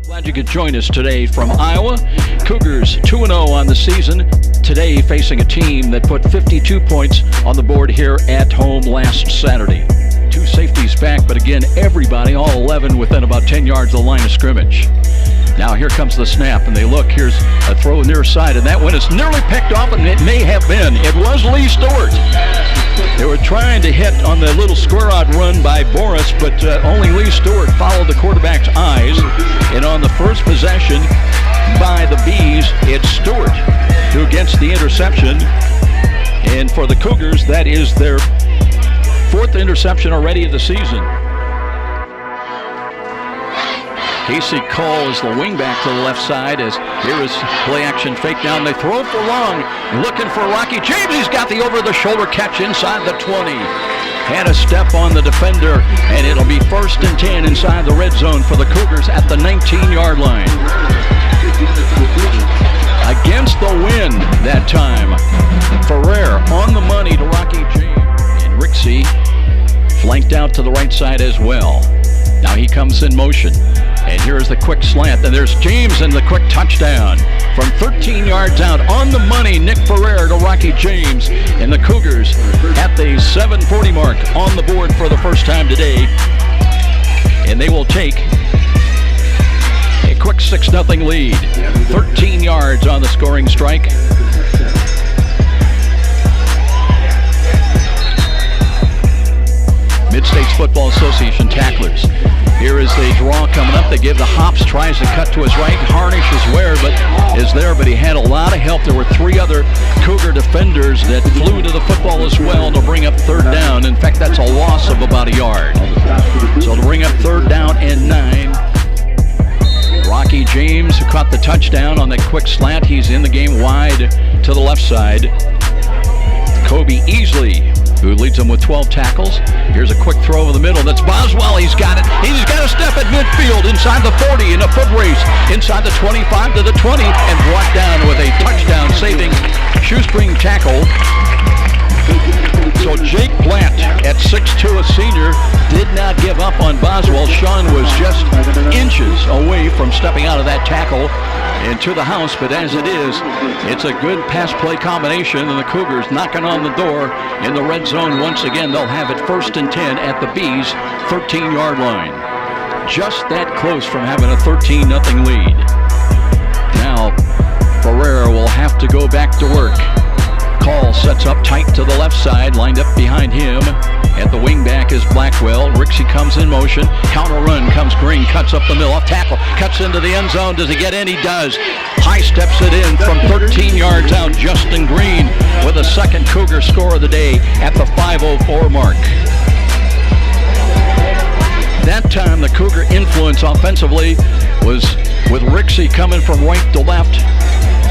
Glad you could join us today from Iowa. Cougars 2-0 on the season. Today facing a team that put 52 points on the board here at home last Saturday. Two safeties back, but again, everybody, all 11, within about 10 yards of the line of scrimmage. Now here comes the snap, and they look. Here's a throw near side, and that one is nearly picked off, and it may have been. It was Lee Stewart. They were trying to hit on the little square-out run by Boris, but only Lee Stewart followed the quarterback's eyes. And on the first possession by the Bees, it's Stewart who gets the interception. And for the Cougars, that is their fourth interception already of the season. Casey Cole is the wingback to the left side as here is play action fake down. They throw for long, looking for Rocky James. He's got the over-the-shoulder catch inside the 20. Had a step on the defender, and it'll be 1st and 10 inside the red zone for the Cougars at the 19-yard line. Against the wind that time. Ferrer on the money to Rocky James. And Rixey flanked out to the right side as well. Now he comes in motion. And here's the quick slant, and there's James and the quick touchdown. From 13 yards out, on the money, Nick Ferrer to Rocky James. And the Cougars at the 7:40 mark on the board for the first time today. And they will take a quick 6-0 lead. 13 yards on the scoring strike. Mid-States Football Association tacklers. Here is the draw coming up. They give the hops, tries to cut to his right. Harnish is there, but he had a lot of help. There were 3 other Cougar defenders that flew to the football as well to bring up 3rd down. In fact, that's a loss of about a yard. So to bring up 3rd down and 9. Rocky James, who caught the touchdown on that quick slant. He's in the game wide to the left side. Kobe Easley, who leads them with 12 tackles. Here's a quick throw over the middle. That's Boswell. He's got it. He's got a step at midfield inside the 40 in a foot race. Inside the 25 to the 20 and brought down with a touchdown-saving shoestring tackle. So Jake Plant at 6'2", a senior, did not give up on Boswell. Sean was just inches away from stepping out of that tackle into the house, but as it is, it's a good pass play combination, and the Cougars knocking on the door in the red zone once again. They'll have it 1st and 10 at the Bees' 13-yard line. Just that close from having a 13-0 lead. Now, Ferrer will have to go back to work. Call sets up tight to the left side, lined up behind him. At the wingback is Blackwell. Rixey comes in motion. Counter run comes Green, cuts up the middle, off tackle, cuts into the end zone. Does he get in? He does. High steps it in from 13 yards out. Justin Green with a second Cougar score of the day at the 5:04 mark. That time the Cougar influence offensively was with Rixey coming from right to left.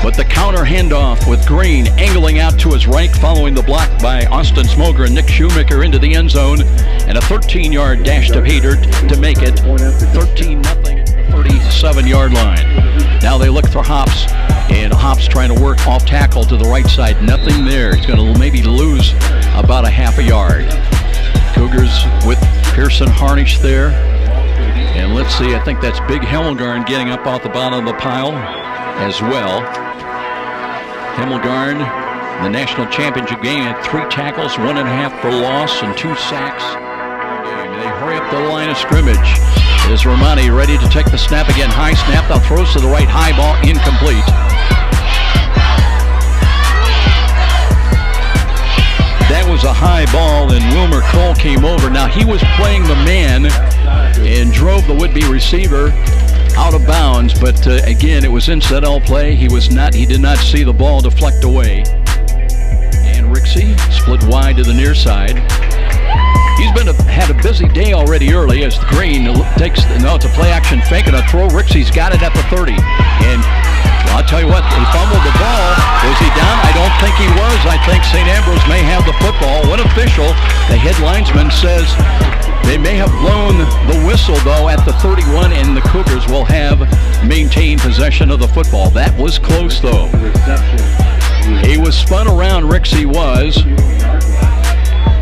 But the counter handoff with Green angling out to his right following the block by Austin Smoger and Nick Shoemaker into the end zone. And a 13-yard dash to Hader to make it 13-0 at the 37-yard line. Now they look for Hops, and Hops trying to work off tackle to the right side. Nothing there. He's going to maybe lose about a half a yard. Cougars with Pearson Harnish there. And let's see, I think that's Big Hemmelgarn getting up off the bottom of the pile as well. Hemmelgarn, the national championship game, had 3 tackles, 1.5 for loss, and 2 sacks. They hurry up the line of scrimmage. Is Romani ready to take the snap again? High snap, now throws to the right, high ball, incomplete. That was a high ball, and Wilmer Cole came over. Now he was playing the man and drove the would-be receiver out of bounds, but again, it was incidental play. He did not see the ball deflect away. And Rixey split wide to the near side. He's had a busy day already early as Green takes it's a play action fake and a throw. Rixey's got it at the 30. And I'll tell you what, he fumbled the ball. Was he down? I don't think he was. I think St. Ambrose may have the football. One official, the head linesman, says they may have blown the whistle, though, at the 31, and the Cougars will have maintained possession of the football. That was close, though. He was spun around, Rixey was.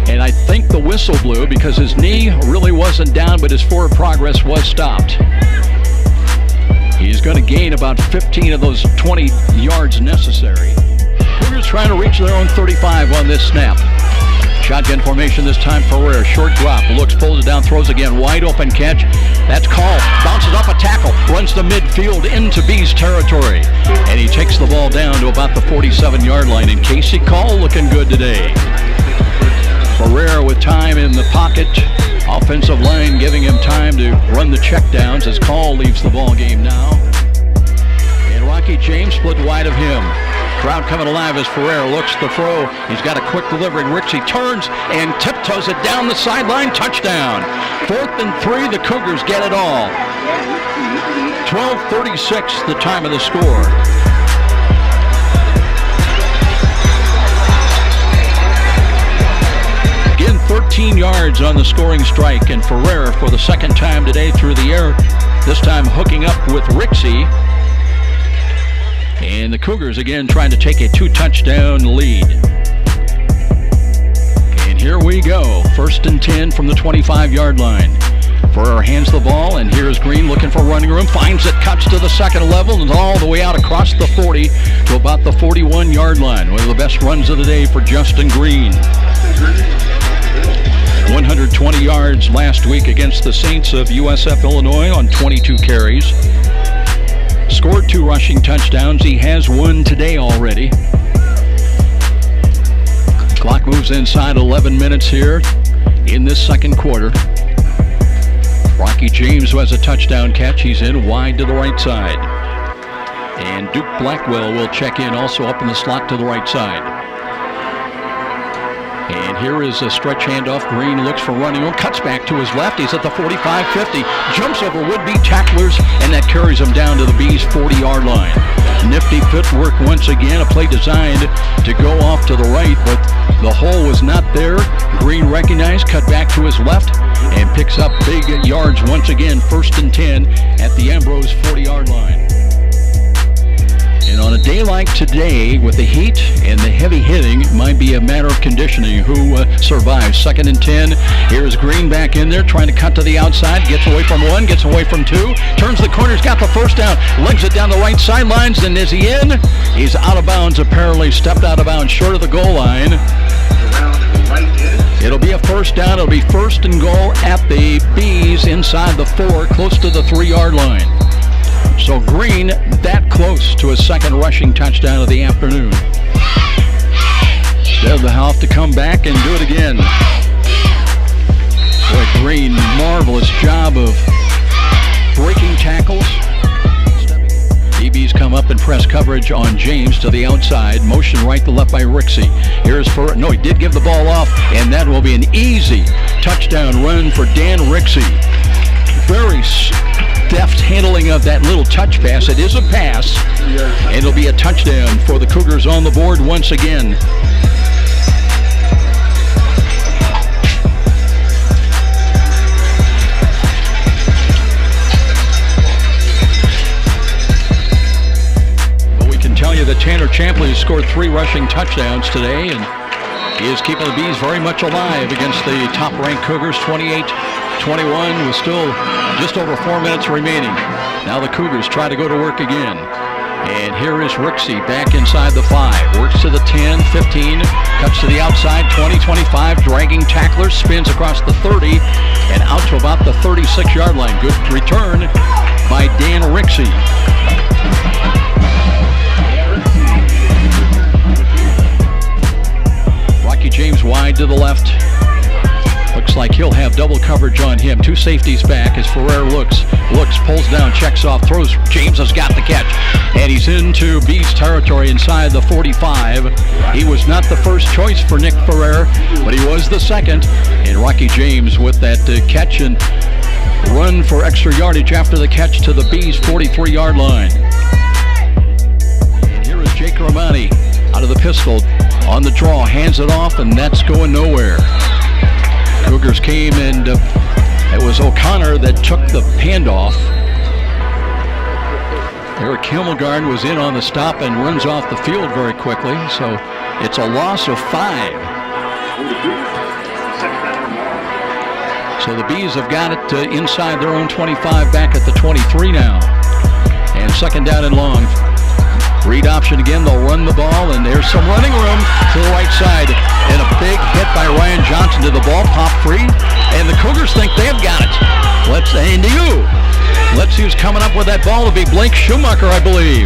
And I think the whistle blew because his knee really wasn't down, but his forward progress was stopped. gain about 15 of those 20 yards necessary. Cougars trying to reach their own 35 on this snap. Shotgun formation this time. Ferrer, short drop, looks, pulls it down, throws again, wide open catch. That's Call, bounces off a tackle, runs to midfield into B's territory, and he takes the ball down to about the 47-yard line. And Casey Call looking good today. Ferrer with time in the pocket. Offensive line giving him time to run the checkdowns as Call leaves the ball game now. And Rocky James split wide of him. Crowd coming alive as Ferrer looks to throw. He's got a quick delivery. Rixey turns and tiptoes it down the sideline. Touchdown. 4th and 3. The Cougars get it all. 12:36 the time of the score. Again, 13 yards on the scoring strike, and Ferrer for the second time today through the air, this time hooking up with Rixey. And the Cougars again trying to take a 2-touchdown lead. And here we go. 1st and 10 from the 25-yard line. Ferrer hands the ball, and here's Green looking for running room. Finds it, cuts to the second level, and all the way out across the 40 to about the 41-yard line. One of the best runs of the day for Justin Green. 120 yards last week against the Saints of USF Illinois on 22 carries. Scored 2 rushing touchdowns. He has 1 today already. Clock moves inside 11 minutes here in this second quarter. Rocky James, who has a touchdown catch, he's in wide to the right side. And Duke Blackwell will check in also up in the slot to the right side. And here is a stretch handoff. Green looks for running room, cuts back to his left. He's at the 45-50, jumps over would-be tacklers, and that carries him down to the B's 40-yard line. Nifty footwork once again, a play designed to go off to the right, but the hole was not there. Green recognized, cut back to his left, and picks up big yards once again. 1st and 10 at the Ambrose 40-yard line. And on a day like today, with the heat and the heavy hitting, it might be a matter of conditioning who survives. 2nd and 10. Here's Green back in there, trying to cut to the outside. Gets away from 1, gets away from 2. Turns the corners, got the first down. Legs it down the right sidelines, and is he in? He's out of bounds, apparently. Stepped out of bounds short of the goal line. It'll be a first down. It'll be 1st and goal at the Bees inside the 4, close to the 3-yard line. So Green that close to his second rushing touchdown of the afternoon. They'll have to come back and do it again. Boy, Green, marvelous job of breaking tackles. DBs come up and press coverage on James to the outside. Motion right to left by Rixey. Here's for, no, he did give the ball off, and that will be an easy touchdown run for Dan Rixey. Very deft handling of that little touch pass. It is a pass, and it'll be a touchdown for the Cougars on the board once again. But we can tell you that Tanner Champley has scored 3 rushing touchdowns today, and he is keeping the Bees very much alive against the top-ranked Cougars. 28-21 with still just over 4 minutes remaining. Now the Cougars try to go to work again. And here is Rixey back inside the 5. Works to the 10, 15, cuts to the outside, 20, 25, dragging tacklers, spins across the 30, and out to about the 36-yard line. Good return by Dan Rixey. Rocky James wide to the left. Looks like he'll have double coverage on him. 2 safeties back as Ferrer looks, pulls down, checks off, throws. James has got the catch, and he's into B's territory inside the 45. He was not the first choice for Nick Ferrer, but he was the second. And Rocky James with that catch and run for extra yardage after the catch to the B's 43-yard line. And here is Jake Romani out of the pistol on the draw, hands it off, and that's going nowhere. Cougars came, and it was O'Connor that took the handoff. Eric Himmelgarn was in on the stop and runs off the field very quickly, so it's a loss of 5. So the Bees have got it inside their own 25, back at the 23 now. And second down and long. Read option again. They'll run the ball, and there's some running room to the right side. And a big hit by Ryan Johnson to the ball, pop free. And the Cougars think they've got it. Let's see who's coming up with that ball. It'll be Blake Schumacher, I believe.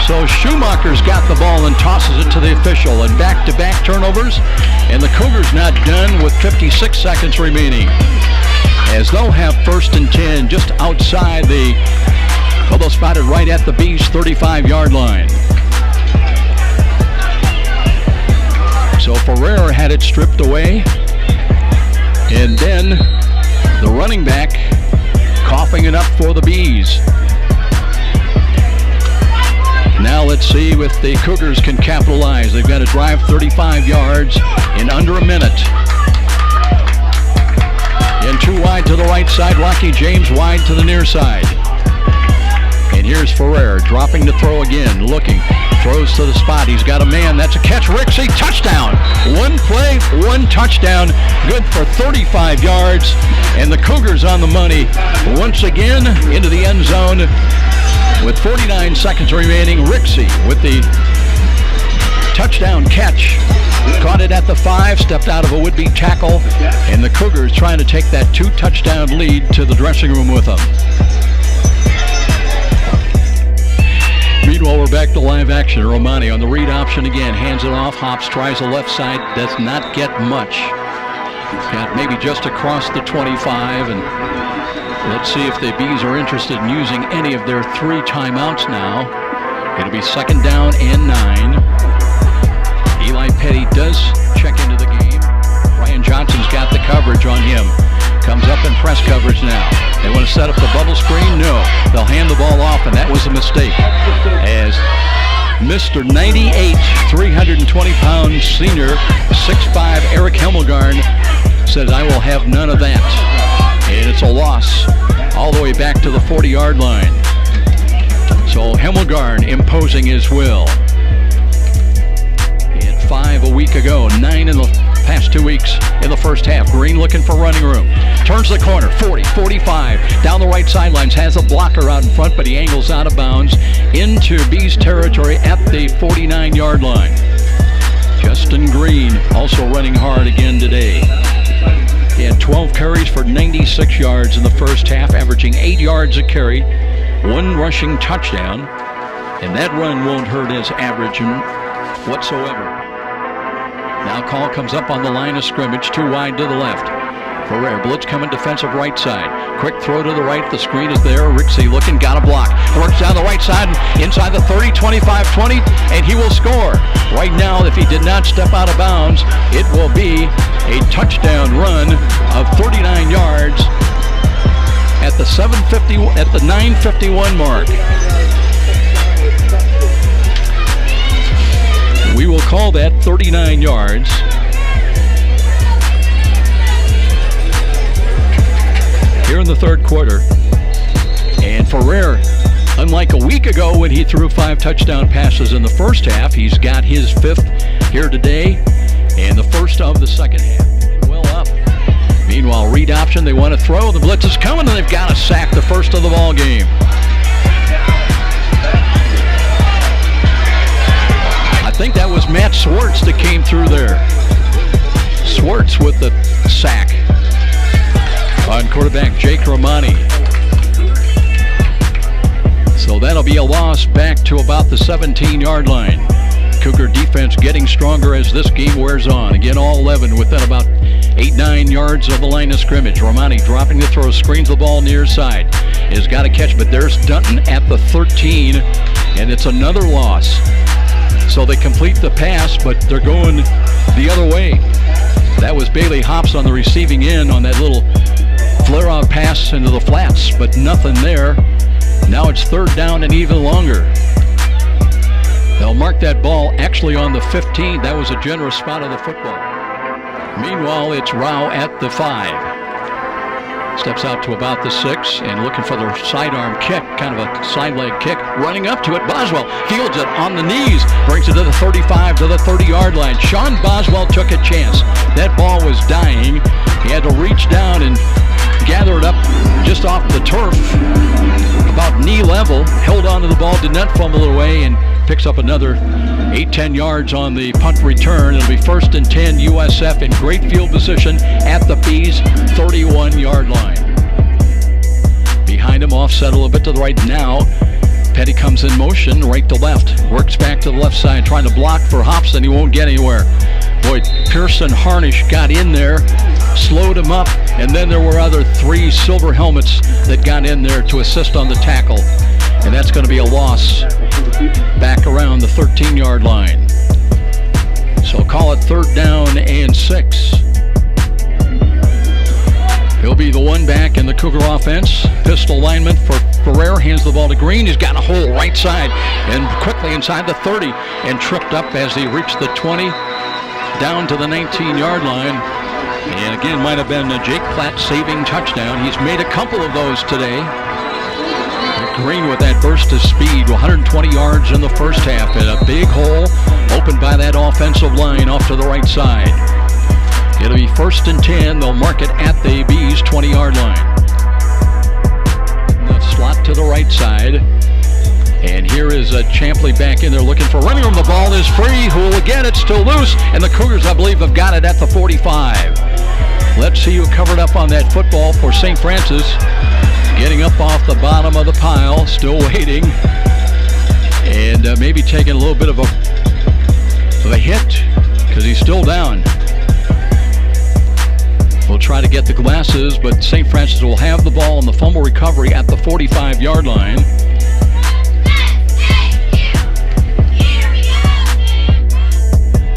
So Schumacher's got the ball and tosses it to the official. And back-to-back turnovers. And the Cougars not done with 56 seconds remaining, as they'll have 1st and 10 just outside the, well, they'll spot it right at the Bees' 35-yard line. So Ferrer had it stripped away. And then the running back coughing it up for the Bees. Now let's see if the Cougars can capitalize. They've got to drive 35 yards in under a minute. And 2 wide to the right side. Rocky James wide to the near side. And here's Ferrer dropping to throw again. Looking. Throws to the spot. He's got a man. That's a catch. Rixey. Touchdown. 1 play, 1 touchdown. Good for 35 yards. And the Cougars on the money once again into the end zone with 49 seconds remaining. Rixey with the touchdown catch. Caught it at the 5, stepped out of a would-be tackle, and the Cougars trying to take that 2-touchdown lead to the dressing room with them. Meanwhile, we're back to live action. Romani on the read option again, hands it off. Hops tries the left side, does not get much. Got maybe just across the 25, and let's see if the Bees are interested in using any of their 3 timeouts now. It'll be 2nd down and 9. Eli Petty does check into the game. Ryan Johnson's got the coverage on him. Comes up in press coverage now. They want to set up the bubble screen? No. They'll hand the ball off, and that was a mistake. As Mr. 98, 320-pound senior, 6'5", Eric Hemmelgarn says, I will have none of that. And it's a loss all the way back to the 40-yard line. So Hemmelgarn imposing his will. He had 5 a week ago, 9 in the past 2 weeks in the first half. Green looking for running room. Turns the corner, 40, 45. Down the right sidelines, has a blocker out in front, but he angles out of bounds into Bees territory at the 49-yard line. Justin Green also running hard again today. He had 12 carries for 96 yards in the first half, averaging 8 yards a carry, 1 rushing touchdown, and that run won't hurt his average whatsoever. Now call comes up on the line of scrimmage, 2 wide to the left. Ferrer, blitz coming defensive right side. Quick throw to the right, the screen is there. Rixey looking, got a block. Works down the right side, inside the 30, 25, 20, and he will score. Right now, if he did not step out of bounds, it will be a touchdown run of 39 yards at the 9:51 mark. We will call that 39 yards. Here in the third quarter. And Ferrer, unlike a week ago when he threw 5 touchdown passes in the first half, he's got his 5th here today and the first of the second half. Well up. Meanwhile, read option, they want to throw. The blitz is coming, and they've got to sack the first of the ball game. I think that was Matt Swartz that came through there. Swartz with the sack on quarterback Jake Romani. So that'll be a loss back to about the 17-yard line. Cougar defense getting stronger as this game wears on. Again, all 11 within about 8-9 yards of the line of scrimmage. Romani dropping the throw, screens the ball near side. Has got a catch, but there's Dunton at the 13, and it's another loss. So they complete the pass, but they're going the other way. That was Bailey Hops on the receiving end on that little flare-out pass into the flats, but nothing there. Now it's 3rd down and even longer. They'll mark that ball actually on the 15. That was a generous spot of the football. Meanwhile, it's Rao at the 5. Steps out to about the 6 and looking for the sidearm kick, kind of a side leg kick. Running up to it, Boswell fields it on the knees, brings it to the 35, to the 30-yard line. Sean Boswell took a chance. That ball was dying. He had to reach down and gathered up just off the turf, about knee level, held onto the ball, did not fumble it away, and picks up another 8-10 yards on the punt return. It'll be 1st and 10, USF in great field position at the Bees 31-yard line. Behind him, offset a little bit to the right now. Petty comes in motion, right to left. Works back to the left side, trying to block for Hobson. He won't get anywhere. Boy, Pearson Harnish got in there, slowed him up, and then there were other 3 silver helmets that got in there to assist on the tackle. And that's going to be a loss back around the 13-yard line. So call it 3rd down and 6. He'll be the one back in the Cougar offense. Pistol alignment for Ferrer, hands the ball to Green. He's got a hole right side and quickly inside the 30 and tripped up as he reached the 20 down to the 19-yard line. And again, might have been a Jake Platt saving touchdown. He's made a couple of those today. Green with that burst of speed, 120 yards in the first half, and a big hole opened by that offensive line off to the right side. It'll be 1st and 10. They'll mark it at the Bees 20-yard line. The slot to the right side. And here is Champley back in there looking for running room. The ball is free. Who will get it? Still loose. And the Cougars, I believe, have got it at the 45. Let's see who covered up on that football for St. Francis. Getting up off the bottom of the pile, still waiting, and maybe taking a little bit of a hit because he's still down. We'll try to get the glasses, but St. Francis will have the ball on the fumble recovery at the 45-yard line.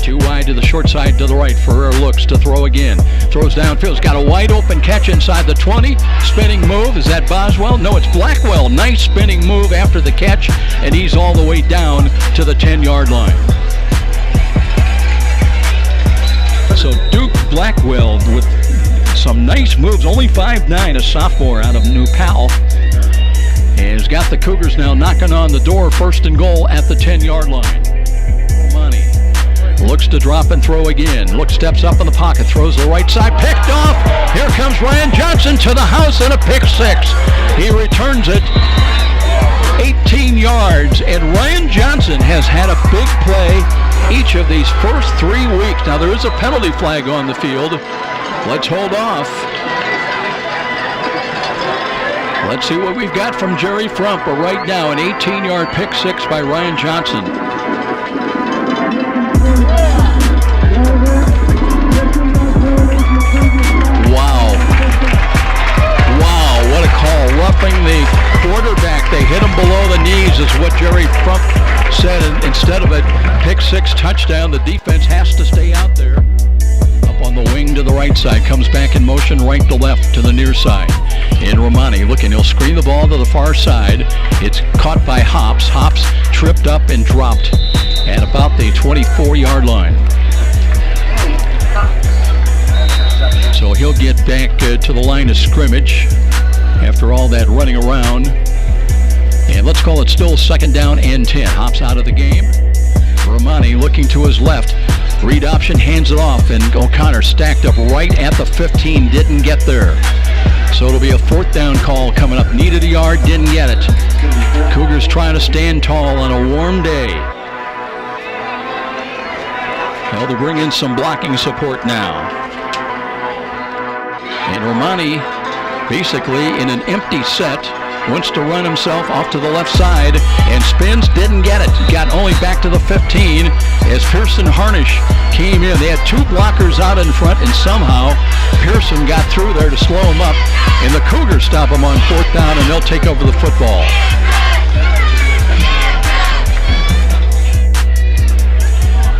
Too wide to the short side to the right. Ferrer looks to throw again. Throws downfield. He's got a wide open catch inside the 20. Spinning move. Is that Boswell? No, it's Blackwell. Nice spinning move after the catch, and he's all the way down to the 10-yard line. So Duke Blackwell with some nice moves. Only 5'9", a sophomore out of New Pal. And has got the Cougars now knocking on the door. 1st and goal at the 10-yard line. Looks to drop and throw again. Steps up in the pocket, throws the right side, picked off. Here comes Ryan Johnson to the house and a pick 6. He returns it 18 yards, and Ryan Johnson has had a big play each of these first 3 weeks. Now there is a penalty flag on the field. Let's hold off. Let's see what we've got from Jerry Frump, but right now an 18-yard pick 6 by Ryan Johnson. What a call. Roughing the quarterback. They hit him below the knees is what Jerry Frump said. And instead of a pick 6 touchdown, the defense has to stay out there. Up on the wing to the right side. Comes back in motion right to left to the near side. And Romani looking. He'll screen the ball to the far side. It's caught by Hops. Hops tripped up and dropped at about the 24-yard line. So he'll get back to the line of scrimmage after all that running around. And let's call it still 2nd down and 10. Hops out of the game. Romani looking to his left. Read option, hands it off, and O'Connor stacked up right at the 15, didn't get there. So it'll be a 4th down call coming up. Needed a yard, didn't get it. Cougars trying to stand tall on a warm day. Well, to bring in some blocking support now. And Romani, basically in an empty set, wants to run himself off to the left side and spins, didn't get it. Got only back to the 15 as Pearson Harnish came in. They had 2 blockers out in front, and somehow Pearson got through there to slow him up. And the Cougars stop him on 4th down, and they'll take over the football.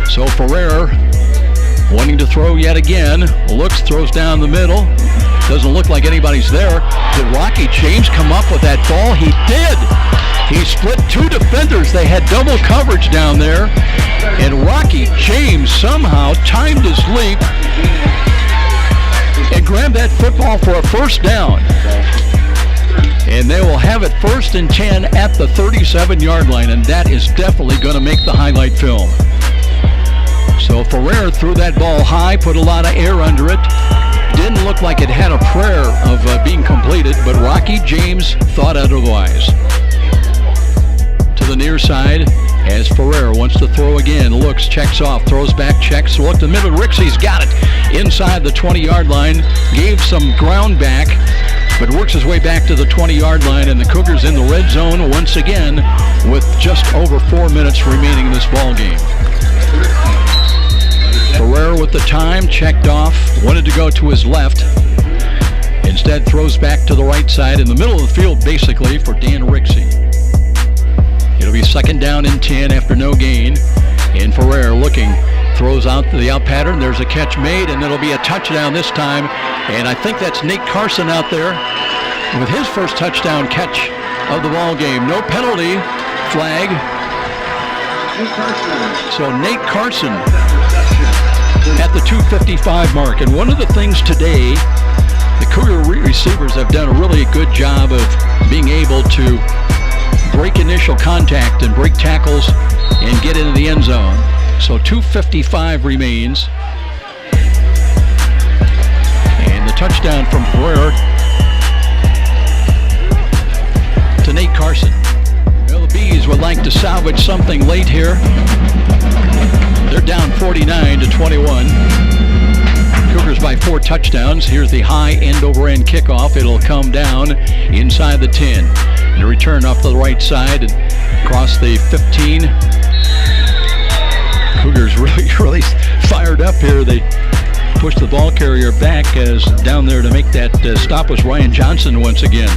So Ferrer wanting to throw yet again. Looks, throws down the middle. Doesn't look like anybody's there. Did Rocky James come up with that ball? He did. He split 2 defenders. They had double coverage down there. And Rocky James somehow timed his leap and grabbed that football for a 1st down. And they will have it 1st and 10 at the 37-yard line. And that is definitely going to make the highlight film. So Ferrer threw that ball high, put a lot of air under it. didn't look like it had a prayer of being completed, but Rocky James thought otherwise. To the near side as Ferrer wants to throw again, looks, checks off, throws back, checks, look to the middle. Rixey's got it inside the 20-yard line, gave some ground back, but works his way back to the 20-yard line, and the Cougars in the red zone once again with just over 4 minutes remaining in this ball game. Ferrer with the time, checked off, wanted to go to his left. Instead throws back to the right side in the middle of the field basically for Dan Rixey. It'll be second down and 10 after no gain. And Ferrer looking, throws out the out pattern. There's a catch made, and it'll be a touchdown this time. And I think that's Nate Carson out there with his first touchdown catch of the ball game. No penalty flag. So Nate Carson at the 2:55 mark. And one of the things today, the Cougar receivers have done a really good job of being able to break initial contact and break tackles and get into the end zone. So 2:55 remains. And the touchdown from Ferrer to Nate Carson. Well, the Bees would like to salvage something late here. They're down 49-21. Cougars by 4 touchdowns. Here's the high end-over-end kickoff. It'll come down inside the 10. And a return off to the right side and across the 15. Cougars really fired up here. They pushed the ball carrier back as down there to make that stop was Ryan Johnson once again.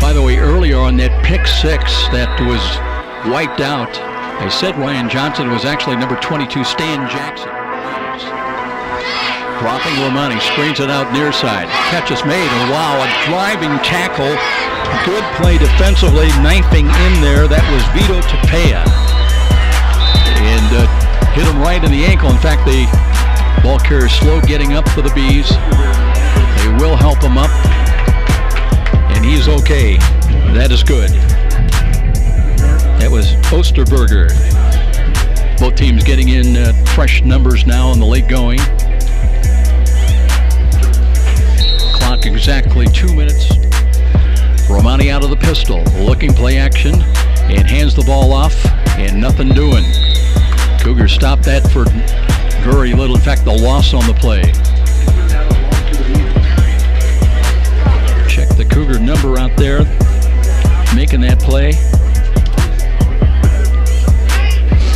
By the way, earlier on that pick 6 that was wiped out, I said Ryan Johnson was actually number 22, Stan Jackson. Dropping Romani, screens it out near side. Catch is made, and wow, a driving tackle. Good play defensively, knifing in there. That was Vito Tapia. And hit him right in the ankle. In fact, the ball carrier slow getting up for the Bees. They will help him up. And he's okay. That is good. That was Osterberger. Both teams getting in fresh numbers now in the late going. Clock exactly 2 minutes. Romani out of the pistol, looking play action, and hands the ball off, and nothing doing. Cougars stopped that for very little. In fact, the loss on the play. Check the Cougar number out there, making that play.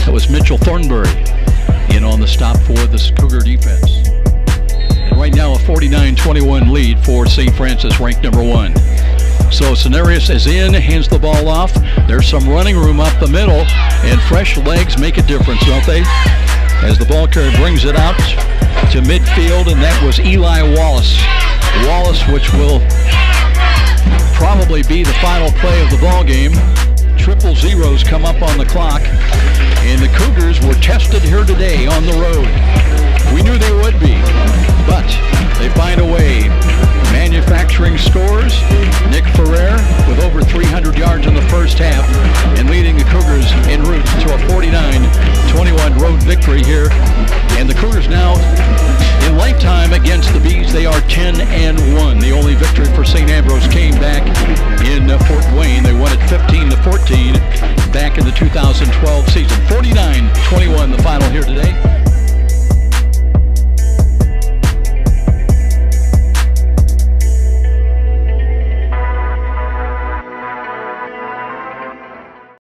That was Mitchell Thornbury in on the stop for this Cougar defense. And right now a 49-21 lead for St. Francis, ranked number 1. So Cenarius is in, hands the ball off. There's some running room up the middle, and fresh legs make a difference, don't they? As the ball carrier brings it out to midfield, and that was Eli Wallace. Wallace, which will probably be the final play of the ball game. Triple zeros come up on the clock, and the Cougars were tested here today on the road. We knew they would be, but they find a way. Manufacturing scores. Nick Ferrer with over 300 yards in the first half and leading the Cougars en route to a 49-21 road victory here. And the Cougars now in lifetime against the Bees, they are 10-1. The only victory for St. Ambrose